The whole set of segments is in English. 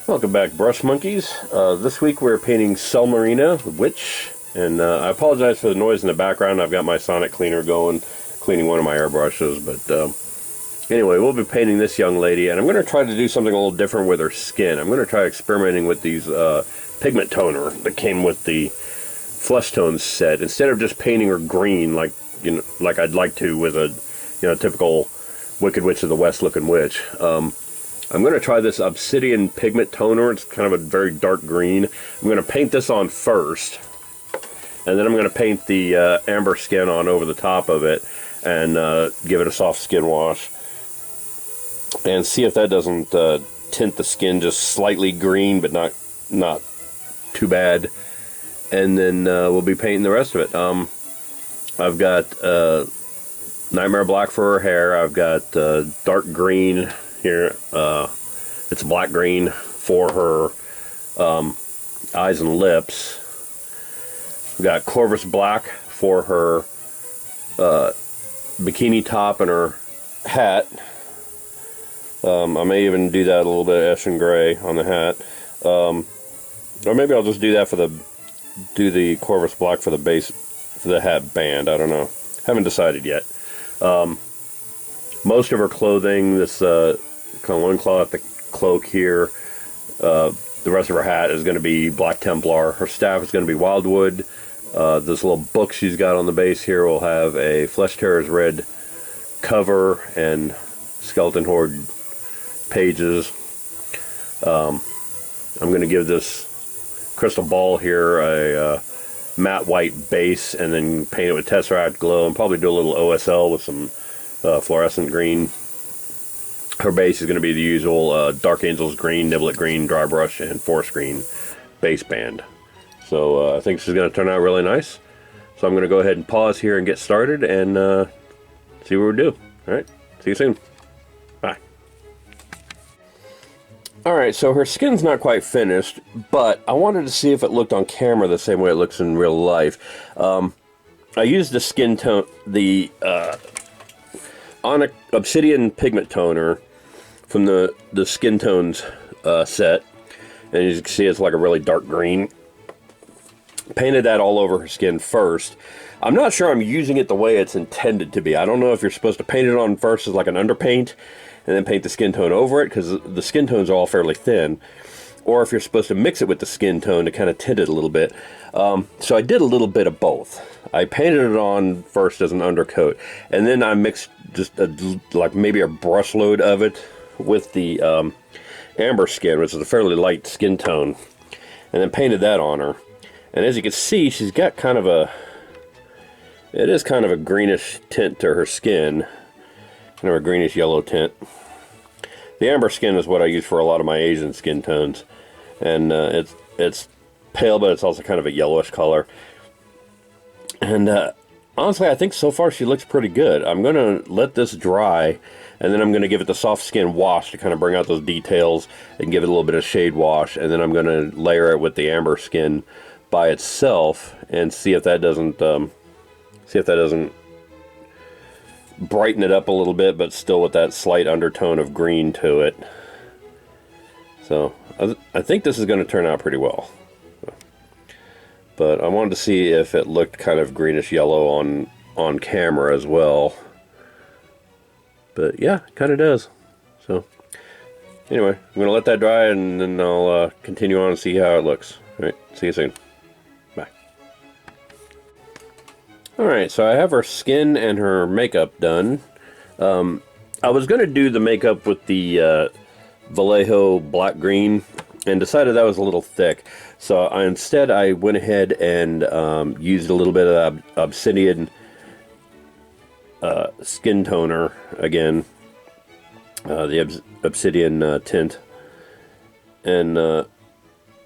Welcome back, brush monkeys. This week we're painting Selmarina, the witch, and I apologize for the noise in the background. I've got my sonic cleaner going, cleaning one of my airbrushes, but anyway, we'll be painting this young lady, and I'm going to try to do something a little different with her skin. I'm going to try experimenting with these pigment toner that came with the flesh tones set. Instead of just painting her green like I'd like to with a typical Wicked Witch of the West looking witch. I'm going to try this obsidian pigment toner. It's kind of a very dark green. I'm going to paint this on first, and then I'm going to paint the amber skin on over the top of it and give it a soft skin wash and see if that doesn't tint the skin just slightly green, but not too bad. And then we'll be painting the rest of it. I've got Nightmare Black for her hair. I've got dark green here. It's black green for her eyes and lips. We've got Corvus Black for her bikini top and her hat. I may even do that a little bit of Eshin Gray on the hat. Or maybe I'll just do that for the Corvus Black for the base, for the hat band. I don't know. Haven't decided yet. Most of her clothing, this kind of loincloth, the cloak here, the rest of her hat is going to be Black Templar. Her staff is going to be Wildwood. This little book she's got on the base here will have a Flesh Terror's Red cover and Skeleton Horde pages. I'm going to give this crystal ball here a matte white base and then paint it with Tesseract Glow and probably do a little OSL with some fluorescent green. Her base is going to be the usual Dark Angels green, Niblick green, dry brush, and forest green base band. So I think this is going to turn out really nice. So I'm going to go ahead and pause here and get started and see what we do. Alright, see you soon. Bye. Alright, so her skin's not quite finished, but I wanted to see if it looked on camera the same way it looks in real life. I used the skin tone, the obsidian pigment toner from the skin tones set, and as you can see it's like a really dark green. Painted that all over her skin first. I'm not sure I'm using it the way it's intended to be. I don't know if you're supposed to paint it on first as like an underpaint and then paint the skin tone over it, because the skin tones are all fairly thin, or if you're supposed to mix it with the skin tone to kind of tint it a little bit. So I did a little bit of both. I painted it on first as an undercoat, and then I mixed just like maybe a brush load of it with the amber skin, which is a fairly light skin tone, and then painted that on her. And as you can see, she's got kind of a greenish tint to her skin, kind of a greenish yellow tint. The amber skin is what I use for a lot of my Asian skin tones, and it's pale, but it's also kind of a yellowish color. And honestly, I think so far she looks pretty good. I'm going to let this dry, and then I'm going to give it the soft skin wash to kind of bring out those details and give it a little bit of shade wash, and then I'm going to layer it with the amber skin by itself and see if that doesn't brighten it up a little bit, but still with that slight undertone of green to it. So I think this is going to turn out pretty well. But I wanted to see if it looked kind of greenish yellow on camera as well. But yeah, it kind of does. So anyway, I'm going to let that dry and then I'll continue on and see how it looks. Alright, see you soon. Bye. Alright, so I have her skin and her makeup done. I was going to do the makeup with the Vallejo black green and decided that was a little thick. So instead I went ahead and used a little bit of obsidian skin toner again, the obsidian tint, and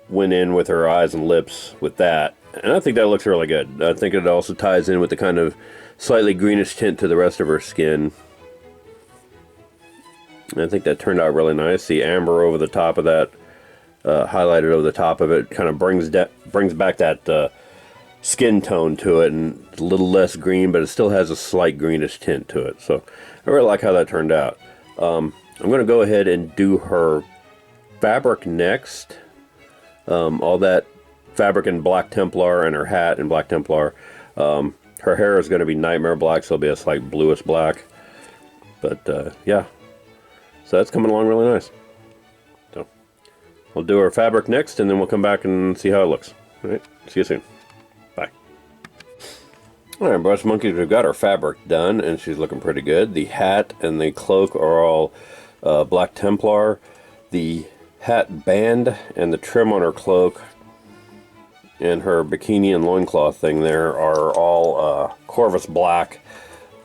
went in with her eyes and lips with that, and I think that looks really good. I think it also ties in with the kind of slightly greenish tint to the rest of her skin. And I think that turned out really nice. The amber over the top of that, highlighted over the top of it, kind of brings back that skin tone to it, and it's a little less green, but it still has a slight greenish tint to it. So I really like how that turned out. I'm going to go ahead and do her fabric next. All that fabric in Black Templar and her hat in Black Templar. Her hair is going to be Nightmare Black, so it'll be a slight bluish black. But yeah, so that's coming along really nice. So we'll do our fabric next, and then we'll come back and see how it looks. All right, see you soon. Bye. All right, Brush Monkeys, we've got our fabric done, and she's looking pretty good. The hat and the cloak are all Black Templar. The hat band and the trim on her cloak and her bikini and loincloth thing there are all Corvus Black,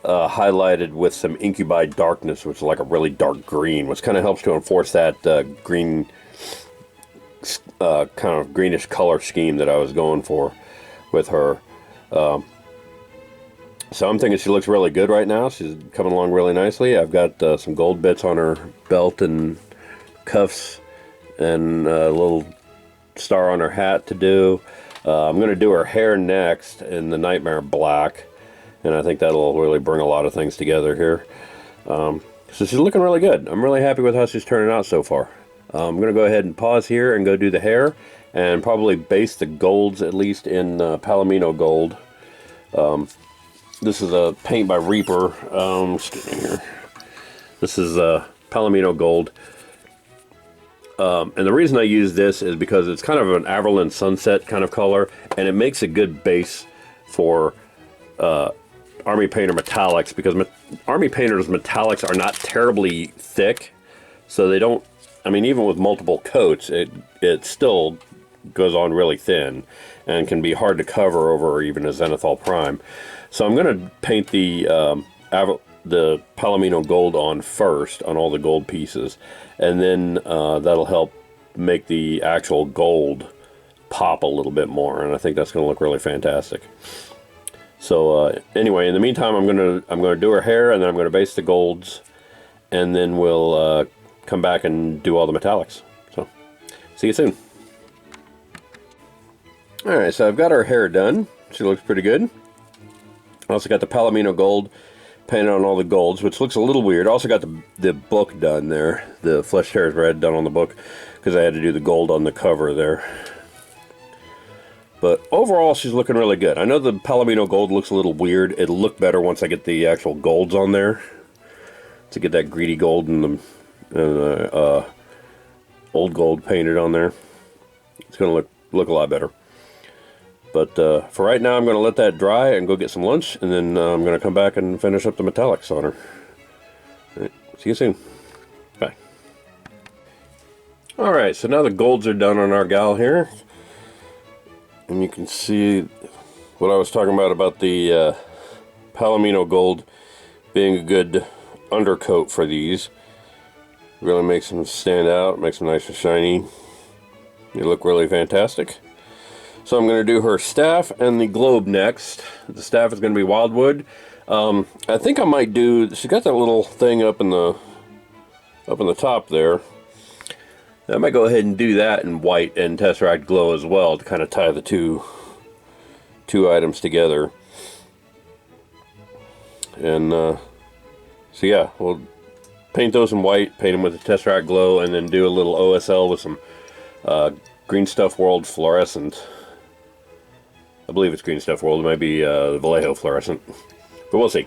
highlighted with some Incubi Darkness, which is like a really dark green, which kind of helps to enforce that green, kind of greenish color scheme that I was going for with her. So I'm thinking she looks really good right now. She's coming along really nicely. I've got some gold bits on her belt and cuffs, and a little star on her hat to do. I'm going to do her hair next in the Nightmare Black, and I think that'll really bring a lot of things together here. So she's looking really good. I'm really happy with how she's turning out so far. I'm going to go ahead and pause here and go do the hair, and probably base the golds at least in Palomino Gold. This is a paint by Reaper. Here. This is Palomino Gold. And the reason I use this is because it's kind of an Averland Sunset kind of color, and it makes a good base for Army Painter metallics, because Army Painter's metallics are not terribly thick, so they don't, I mean, even with multiple coats, it still goes on really thin and can be hard to cover over even a Zenithal Prime. So I'm going to paint the Palomino Gold on first, on all the gold pieces, and then that'll help make the actual gold pop a little bit more, and I think that's going to look really fantastic. So anyway, in the meantime, I'm going to do her hair, and then I'm going to base the golds, and then we'll come back and do all the metallics. So see you soon. All right, so I've got her hair done. She looks pretty good. I also got the Palomino Gold painted on all the golds, which looks a little weird. I also got the book done there, the Fleshed Hair's Red done on the book, because I had to do the gold on the cover there. But overall, she's looking really good. I know the Palomino Gold looks a little weird. It'll look better once I get the actual golds on there, to get that greedy gold and the old gold painted on there. It's going to look a lot better. But for right now, I'm going to let that dry and go get some lunch, and then I'm going to come back and finish up the metallics on her. All right, see you soon. Bye. Alright, so now the golds are done on our gal here. And you can see what I was talking about the Palomino Gold being a good undercoat for these. Really makes them stand out, makes them nice and shiny. They look really fantastic. So I'm going to do her staff and the globe next. The staff is going to be Wildwood. I think I might do, she's got that little thing up in the top there. I might go ahead and do that in white and Tesseract Glow as well, to kind of tie the two items together. And so yeah, we'll paint those in white, paint them with the Tesseract Glow, and then do a little OSL with some Green Stuff World Fluorescent. I believe it's Green Stuff World. It might be the Vallejo Fluorescent, but we'll see.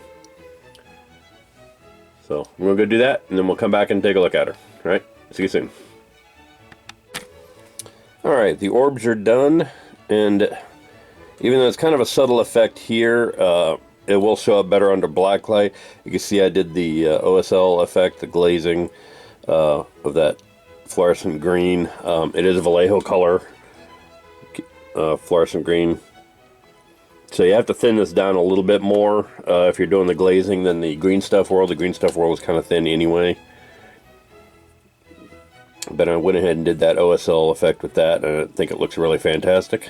So I'm going to go do that, and then we'll come back and take a look at her. All right, see you soon. All right, the orbs are done, and even though it's kind of a subtle effect here, it will show up better under blacklight. You can see I did the OSL effect, the glazing of that fluorescent green. It is a Vallejo color, fluorescent green. So you have to thin this down a little bit more if you're doing the glazing than the Green Stuff World. The Green Stuff World was kind of thin anyway. But I went ahead and did that OSL effect with that, and I think it looks really fantastic.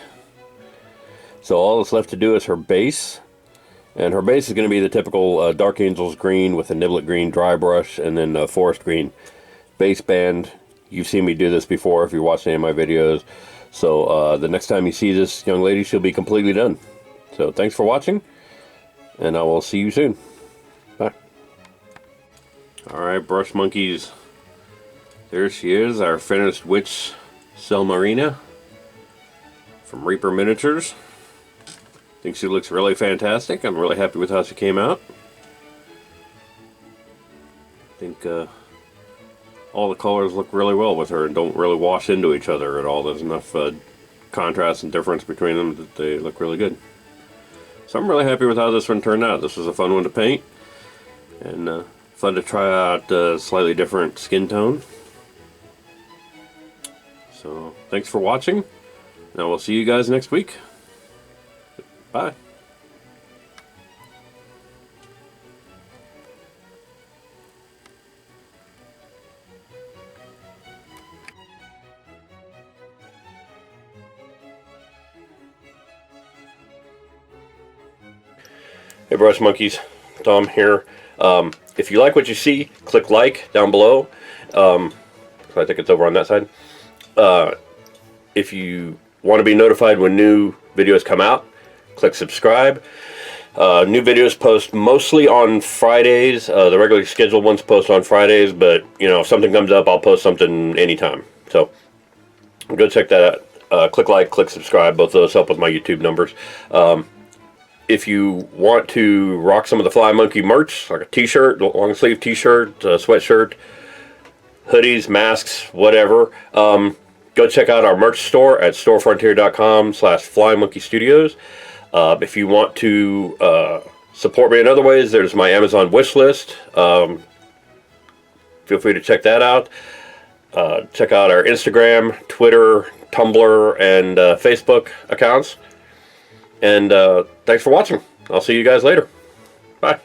So all that's left to do is her base. And her base is going to be the typical Dark Angels green with a Niblet green dry brush, and then forest green base band. You've seen me do this before if you're watching any of my videos. So the next time you see this young lady, she'll be completely done. So thanks for watching, and I will see you soon. Bye. Alright, brush monkeys. There she is, our finished witch Selmarina from Reaper Miniatures. I think she looks really fantastic. I'm really happy with how she came out. I think all the colors look really well with her and don't really wash into each other at all. There's enough contrast and difference between them that they look really good. So I'm really happy with how this one turned out. This was a fun one to paint and fun to try out a slightly different skin tone. So thanks for watching. Now we'll see you guys next week. Bye. Hey brush monkeys, Tom here. If you like what you see, click like down below. I think it's over on that side. If you want to be notified when new videos come out, click subscribe. New videos post mostly on Fridays. The regularly scheduled ones post on Fridays, but you know, if something comes up, I'll post something anytime. So go check that out. Click like, click subscribe. Both of those help with my YouTube numbers. If you want to rock some of the Fly Monkey merch, like a t-shirt, long sleeve t-shirt, sweatshirt, hoodies, masks, whatever, go check out our merch store at storefrontier.com/FlyMonkeyStudios. If you want to support me in other ways, there's my Amazon wish list. Feel free to check that out. Check out our Instagram, Twitter, Tumblr, and Facebook accounts. And thanks for watching. I'll see you guys later. Bye.